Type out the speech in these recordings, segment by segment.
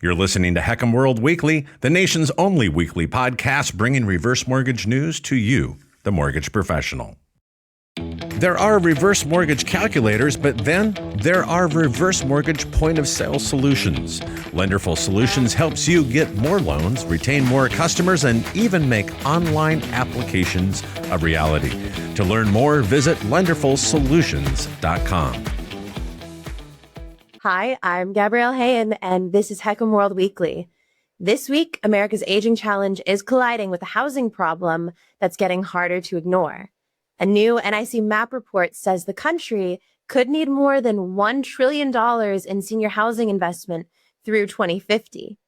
You're listening to HECM World Weekly, the nation's only weekly podcast bringing reverse mortgage news to you, the mortgage professional. There are reverse mortgage calculators, but then there are reverse mortgage point-of-sale solutions. Lenderful Solutions helps you get more loans, retain more customers, and even make online applications a reality. To learn more, visit lenderfulsolutions.com. Hi, I'm Gabrielle Hayen, and this is HECM World Weekly. This week, America's aging challenge is colliding with a housing problem that's getting harder to ignore. A new NIC MAP report says the country could need more than $1 trillion in senior housing investment through 2050.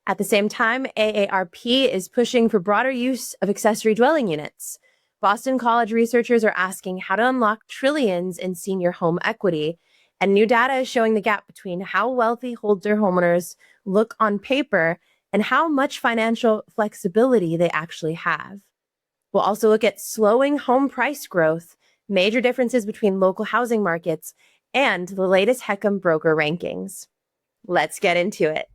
At the same time, AARP is pushing for broader use of accessory dwelling units. Boston College researchers are asking how to unlock trillions in senior home equity, and new data is showing the gap between how wealthy older homeowners look on paper and how much financial flexibility they actually have. We'll also look at slowing home price growth, major differences between local housing markets, and the latest HECM broker rankings. Let's get into it.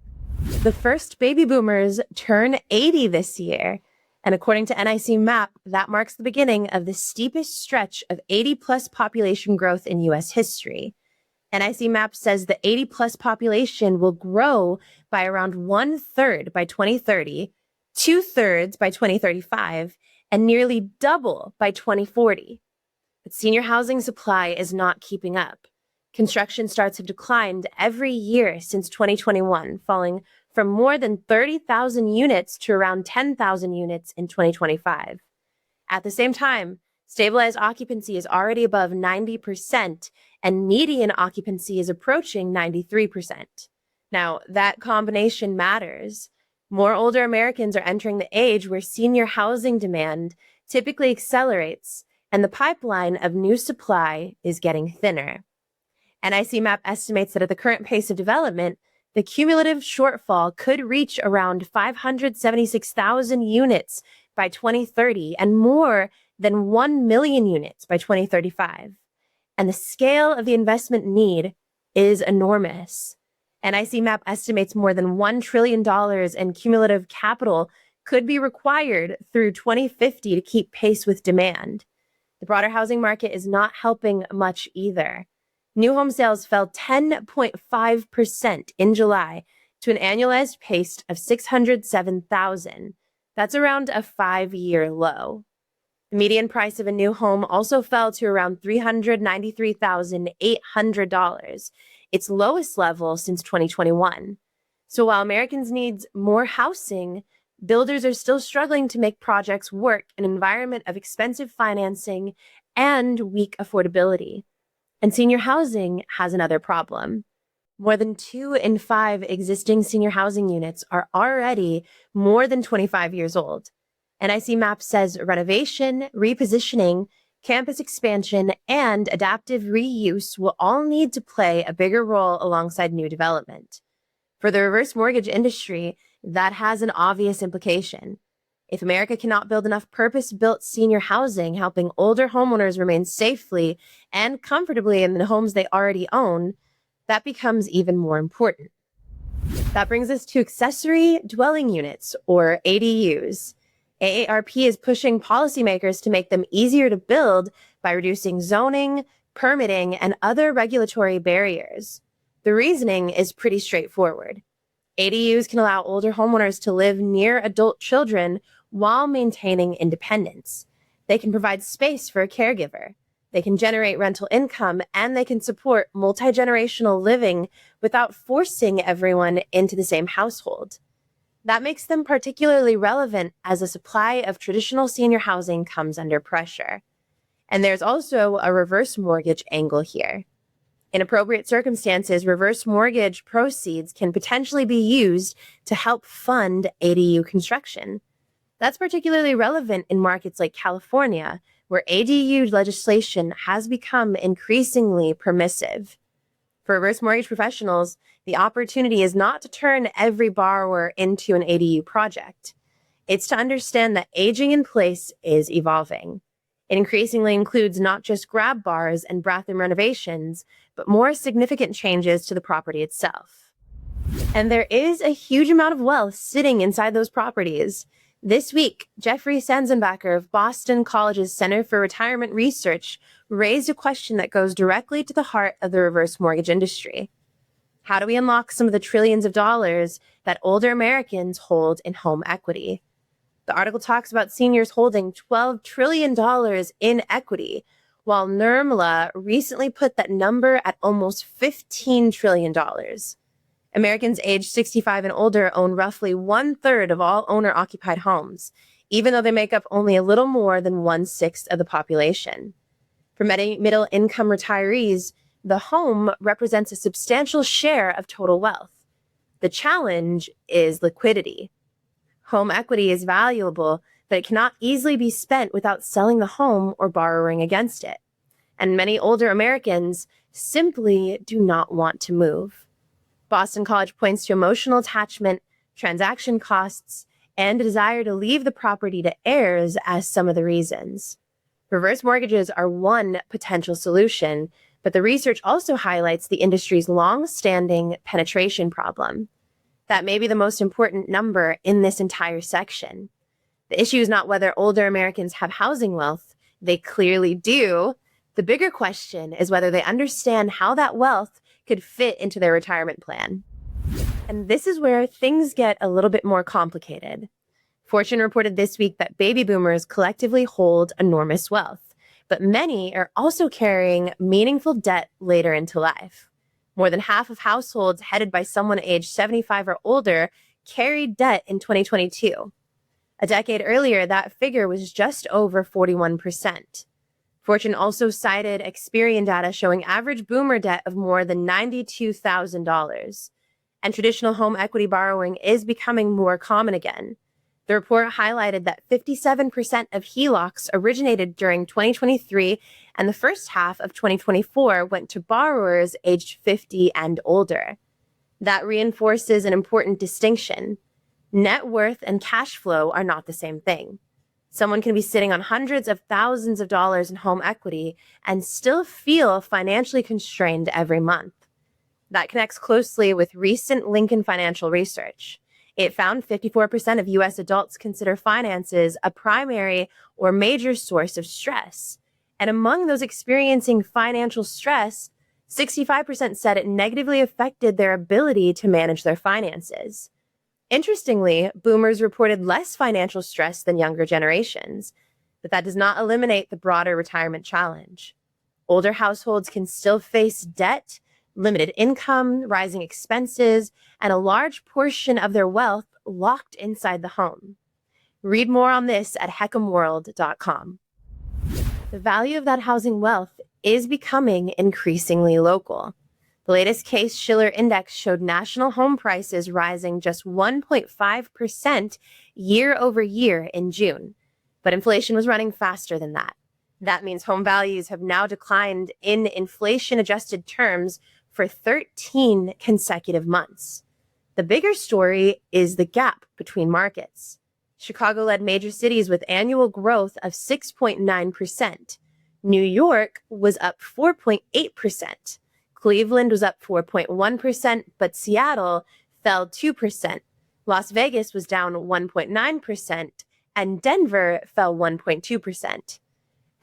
The first baby boomers turn 80 this year, and according to NIC MAP, that marks the beginning of the steepest stretch of 80-plus population growth in U.S. history. NIC MAP says the 80-plus population will grow by around 1/3 by 2030, 2/3 by 2035, and nearly double by 2040. But senior housing supply is not keeping up. Construction starts have declined every year since 2021, falling from more than 30,000 units to around 10,000 units in 2025. At the same time, stabilized occupancy is already above 90%, and median occupancy is approaching 93%. Now, that combination matters. More older Americans are entering the age where senior housing demand typically accelerates, and the pipeline of new supply is getting thinner. NIC MAP estimates that at the current pace of development, the cumulative shortfall could reach around 576,000 units by 2030 and more than 1 million units by 2035. And the scale of the investment need is enormous. NIC MAP estimates more than $1 trillion in cumulative capital could be required through 2050 to keep pace with demand. The broader housing market is not helping much either. New home sales fell 10.5% in July to an annualized pace of 607,000. That's around a 5-year low. The median price of a new home also fell to around $393,800, its lowest level since 2021. So while Americans need more housing, builders are still struggling to make projects work in an environment of expensive financing and weak affordability. And senior housing has another problem. More than 2 in 5 existing senior housing units are already more than 25 years old. NIC MAP says renovation, repositioning, campus expansion, and adaptive reuse will all need to play a bigger role alongside new development. For the reverse mortgage industry, that has an obvious implication. If America cannot build enough purpose-built senior housing, helping older homeowners remain safely and comfortably in the homes they already own, that becomes even more important. That brings us to accessory dwelling units, or ADUs. AARP is pushing policymakers to make them easier to build by reducing zoning, permitting, and other regulatory barriers. The reasoning is pretty straightforward. ADUs can allow older homeowners to live near adult children while maintaining independence. They can provide space for a caregiver. They can generate rental income, and they can support multi-generational living without forcing everyone into the same household. That makes them particularly relevant as the supply of traditional senior housing comes under pressure. And there's also a reverse mortgage angle here. In appropriate circumstances, reverse mortgage proceeds can potentially be used to help fund ADU construction. That's particularly relevant in markets like California, where ADU legislation has become increasingly permissive. For reverse mortgage professionals, the opportunity is not to turn every borrower into an ADU project. It's to understand that aging in place is evolving. It increasingly includes not just grab bars and bathroom renovations, but more significant changes to the property itself. And there is a huge amount of wealth sitting inside those properties. This week, Jeffrey Sanzenbacher of Boston College's Center for Retirement Research raised a question that goes directly to the heart of the reverse mortgage industry. How do we unlock some of the trillions of dollars that older Americans hold in home equity? The article talks about seniors holding $12 trillion in equity, while NIRMLA recently put that number at almost $15 trillion. Americans aged 65 and older own roughly 1/3 of all owner-occupied homes, even though they make up only a little more than 1/6 of the population. For many middle-income retirees, the home represents a substantial share of total wealth. The challenge is liquidity. Home equity is valuable, but it cannot easily be spent without selling the home or borrowing against it. And many older Americans simply do not want to move. Boston College points to emotional attachment, transaction costs, and a desire to leave the property to heirs as some of the reasons. Reverse mortgages are one potential solution, but the research also highlights the industry's long-standing penetration problem. That may be the most important number in this entire section. The issue is not whether older Americans have housing wealth. They clearly do. The bigger question is whether they understand how that wealth could fit into their retirement plan. And this is where things get a little bit more complicated. Fortune reported this week that baby boomers collectively hold enormous wealth, but many are also carrying meaningful debt later into life. More than half of households headed by someone aged 75 or older carried debt in 2022. A decade earlier, that figure was just over 41%. Fortune also cited Experian data showing average boomer debt of more than $92,000. And traditional home equity borrowing is becoming more common again. The report highlighted that 57% of HELOCs originated during 2023, and the first half of 2024 went to borrowers aged 50 and older. That reinforces an important distinction. Net worth and cash flow are not the same thing. Someone can be sitting on hundreds of thousands of dollars in home equity and still feel financially constrained every month. That connects closely with recent Lincoln Financial research. It found 54% of U.S. adults consider finances a primary or major source of stress. And among those experiencing financial stress, 65% said it negatively affected their ability to manage their finances. Interestingly, boomers reported less financial stress than younger generations, but that does not eliminate the broader retirement challenge. Older households can still face debt, limited income, rising expenses, and a large portion of their wealth locked inside the home. Read more on this at HECMWorld.com. The value of that housing wealth is becoming increasingly local. The latest Case-Shiller index showed national home prices rising just 1.5% year over year in June. But inflation was running faster than that. That means home values have now declined in inflation-adjusted terms for 13 consecutive months. The bigger story is the gap between markets. Chicago led major cities with annual growth of 6.9%. New York was up 4.8%. Cleveland was up 4.1%, but Seattle fell 2%. Las Vegas was down 1.9%, and Denver fell 1.2%.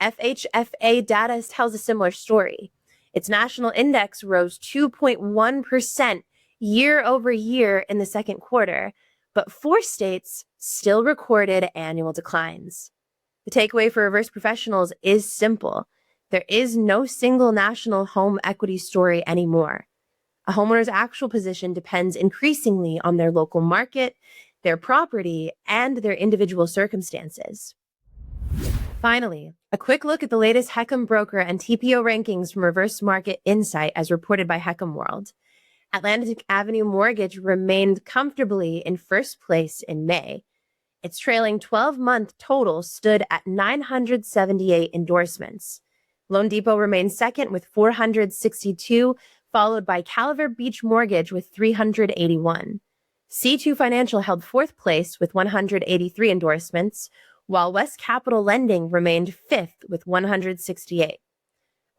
FHFA data tells a similar story. Its national index rose 2.1% year over year in the second quarter, but 4 states still recorded annual declines. The takeaway for reverse professionals is simple. There is no single national home equity story anymore. A homeowner's actual position depends increasingly on their local market, their property, and their individual circumstances. Finally, a quick look at the latest HECM broker and TPO rankings from Reverse Market Insight as reported by HECM World. Atlantic Avenue Mortgage remained comfortably in first place in May. Its trailing 12-month total stood at 978 endorsements. Loan Depot remained second with 462, followed by Calaver Beach Mortgage with 381. C2 Financial held fourth place with 183 endorsements, while West Capital Lending remained fifth with 168.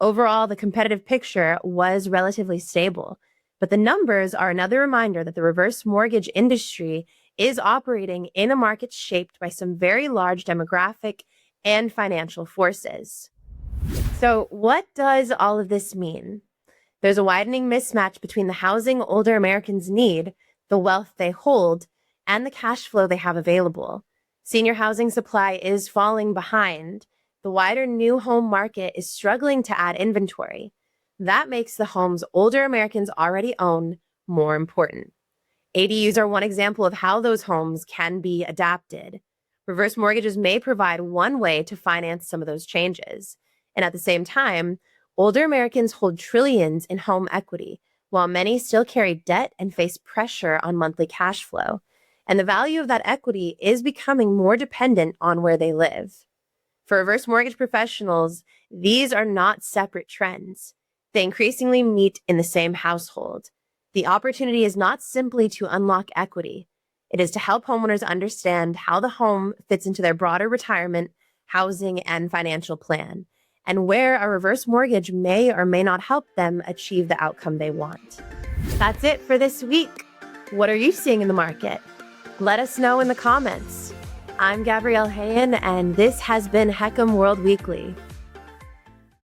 Overall, the competitive picture was relatively stable, But the numbers are another reminder that the reverse mortgage industry is operating in a market shaped by some very large demographic and financial forces. So what does all of this mean? There's a widening mismatch between the housing older Americans need, the wealth they hold, and the cash flow they have available. Senior housing supply is falling behind. The wider new home market is struggling to add inventory. That makes the homes older Americans already own more important. ADUs are one example of how those homes can be adapted. Reverse mortgages may provide one way to finance some of those changes. And at the same time, older Americans hold trillions in home equity, while many still carry debt and face pressure on monthly cash flow. And the value of that equity is becoming more dependent on where they live. For reverse mortgage professionals, these are not separate trends. They increasingly meet in the same household. The opportunity is not simply to unlock equity. It is to help homeowners understand how the home fits into their broader retirement, housing, and financial plan, and where a reverse mortgage may or may not help them achieve the outcome they want. That's it for this week. What are you seeing in the market? Let us know in the comments. I'm Gabrielle Hayen, and this has been HECM World Weekly.